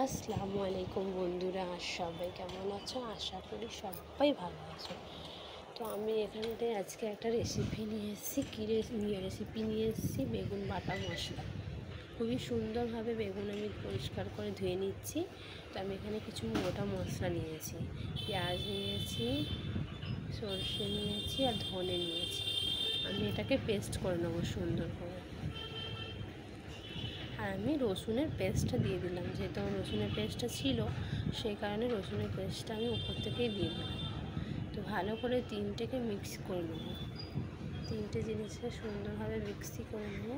আসসালামু আলাইকুম বন্ধুরা, সবাই কেমন আছো? আশা করি সবাই ভালো আছো। তো আমি এখানতে আজকে একটা রেসিপি নিয়ে এসেছি। রেসিপি নিয়ে এসেছি বেগুন বাটা মশলা। খুবই সুন্দরভাবে বেগুন আমি পরিষ্কার করে ধুয়ে নিচ্ছি। তো আমি এখানে কিছু গোটা মশলা নিয়েছি, পেঁয়াজ নিয়েছি, সর্ষে নিয়েছি আর ধনে নিয়েছি। আমি এটাকে পেস্ট করে নেবো সুন্দর করে। আর আমি রসুনের পেস্টটা দিয়ে দিলাম, যেহেতু আমার রসুনের পেস্টটা ছিল সেই কারণে রসুনের পেস্টটা আমি উপর থেকেই দিয়ে দিলাম। তো ভালো করে তিনটেকে মিক্স করে নেব, তিনটে জিনিসকে সুন্দরভাবে মিক্সি করে নেব।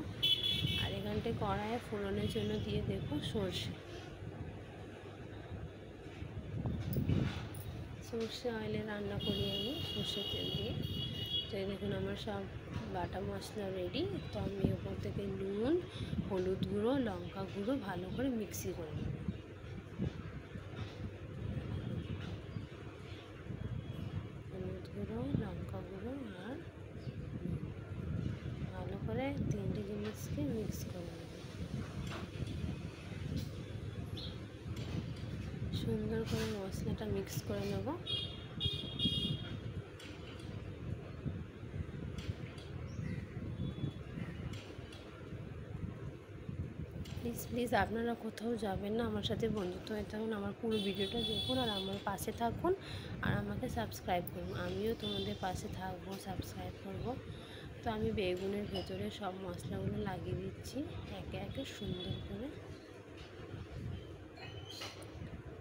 আর এখানটায় কড়াইয়ে ফোড়নের জন্য দিয়ে দেবো সর্ষে অয়েলে রান্না করি আমি, সর্ষের তেল দিয়ে। তো দেখুন আমার সব বাটা মশলা রেডি। তো আমি ওপর থেকে নুন, হলুদ গুঁড়ো, লঙ্কা গুঁড়ো ভালো করে মিক্সি করে নেব। হলুদ গুঁড়ো, লঙ্কা গুঁড়ো আর ভালো করে তিনটে জিনিসকে মিক্স করে নেব। সুন্দর করে মশলাটা মিক্স করে নেব। প্লিজ আপনারা কোথাও যাবেন না, আমার সাথে বন্ধুত্ব হয়ে থাকুন, আমার পুরো ভিডিওটা দেখুন আর আমার পাশে থাকুন আর আমাকে সাবস্ক্রাইব করুন। আমিও তোমাদের পাশে থাকবো, সাবস্ক্রাইব করব। তো আমি বেগুনের ভেতরে সব মশলাগুলো লাগিয়ে দিচ্ছি একে একে সুন্দর করে।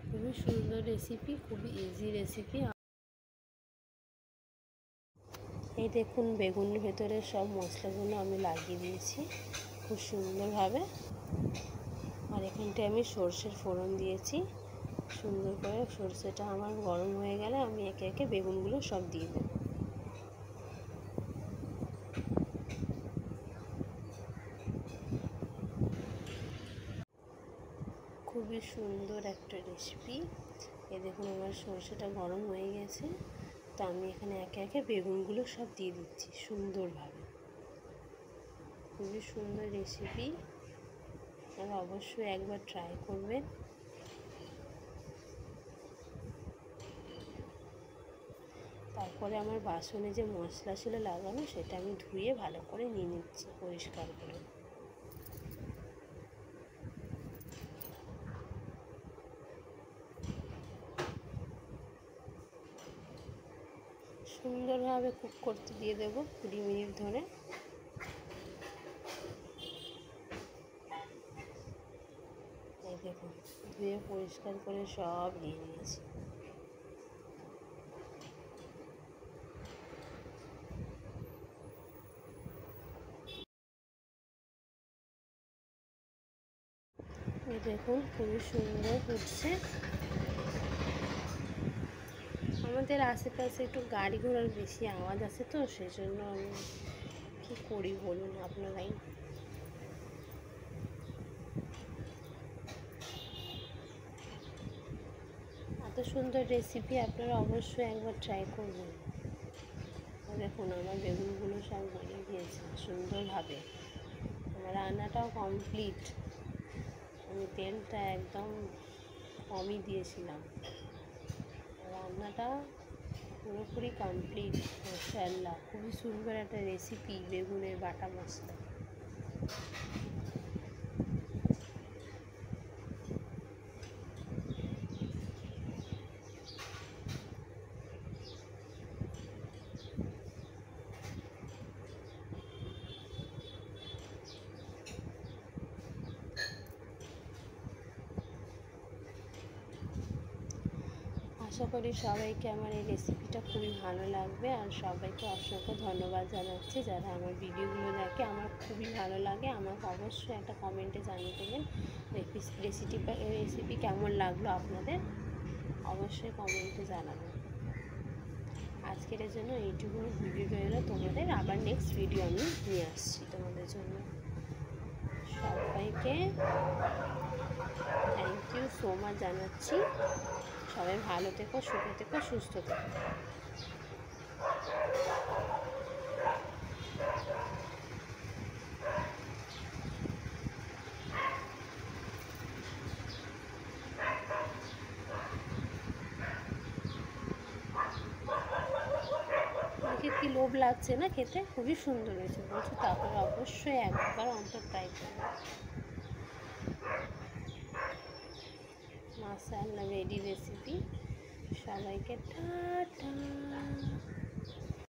খুবই সুন্দর রেসিপি, খুবই ইজি রেসিপি। এই দেখুন বেগুনের ভেতরে সব মশলাগুলো আমি লাগিয়ে দিয়েছি খুব সুন্দরভাবে। আর এখানটায় আমি সর্ষের ফোড়ন দিয়েছি সুন্দর করে। সর্ষেটা আমার গরম হয়ে গেলে আমি একে একে বেগুনগুলো সব দিয়ে দেব। খুবই সুন্দর একটা রেসিপি। এ দেখুন আমার সর্ষেটা গরম হয়ে গেছে। তো আমি এখানে একে একে বেগুনগুলো সব দিয়ে দিচ্ছি সুন্দরভাবে। খুবই সুন্দর রেসিপি, আর অবশ্যই একবার ট্রাই করবেন। তারপরে আমার বাসনে যে মশলা ছিল লাগানো সেটা আমি ধুয়ে ভালো করে নিয়ে নিচ্ছি পরিষ্কার করে। সুন্দরভাবে কুক করতে দিয়ে দেবো 20 মিনিট ধরে। এই দেখুন ধুয়ে পরিষ্কার করে সব নিয়ে নিয়েছি। এই দেখুন খুবই সুন্দর হচ্ছে। আমাদের আশেপাশে একটু গাড়ি ঘোড়ার বেশি আওয়াজ আছে, তো সেই জন্য আমি কী করি বলুন আপনারাই। এত সুন্দর রেসিপি আপনারা অবশ্যই একবার ট্রাই করবেন। দেখুন আমার বেগুনগুলো সব গলে গিয়েছে সুন্দরভাবে। আমার রান্নাটাও কমপ্লিট। আমি তেলটা একদম কমই দিয়েছিলাম। রান্নাটা পুরোপুরি কমপ্লিট। মাশাআল্লাহ, খুবই সুন্দর একটা রেসিপি বেগুনের বাটা মশলা। আশা করি সবাইকে আমার এই রেসিপিটা খুবই ভালো লাগবে। আর সবাইকে অসংখ্য ধন্যবাদ জানাচ্ছি যারা আমার ভিডিওগুলো দেখে। আমার খুবই ভালো লাগে। আমাকে অবশ্যই একটা কমেন্টে জানিয়ে দেবেন রেসিপি কেমন লাগলো আপনাদের, অবশ্যই কমেন্টে জানাবেন। আজকের জন্য এইটুকু ভিডিও রইল তোমাদের। আবার নেক্সট ভিডিও আমি নিয়ে আসছি তোমাদের জন্য। সবাইকে থ্যাংক ইউ সো মাচ জানাচ্ছি। সবাই ভালো থেকো, সুখে থেকো, সুস্থ থেকো। কি লোভ লাগছে না খেতে, খুবই সুন্দর হয়েছে বলছো, তারপরে অবশ্যই একবার অন্তত ট্রাই করবো। মাশাআল্লাহ রেডি রেসিপি। সবাইকে টাটা।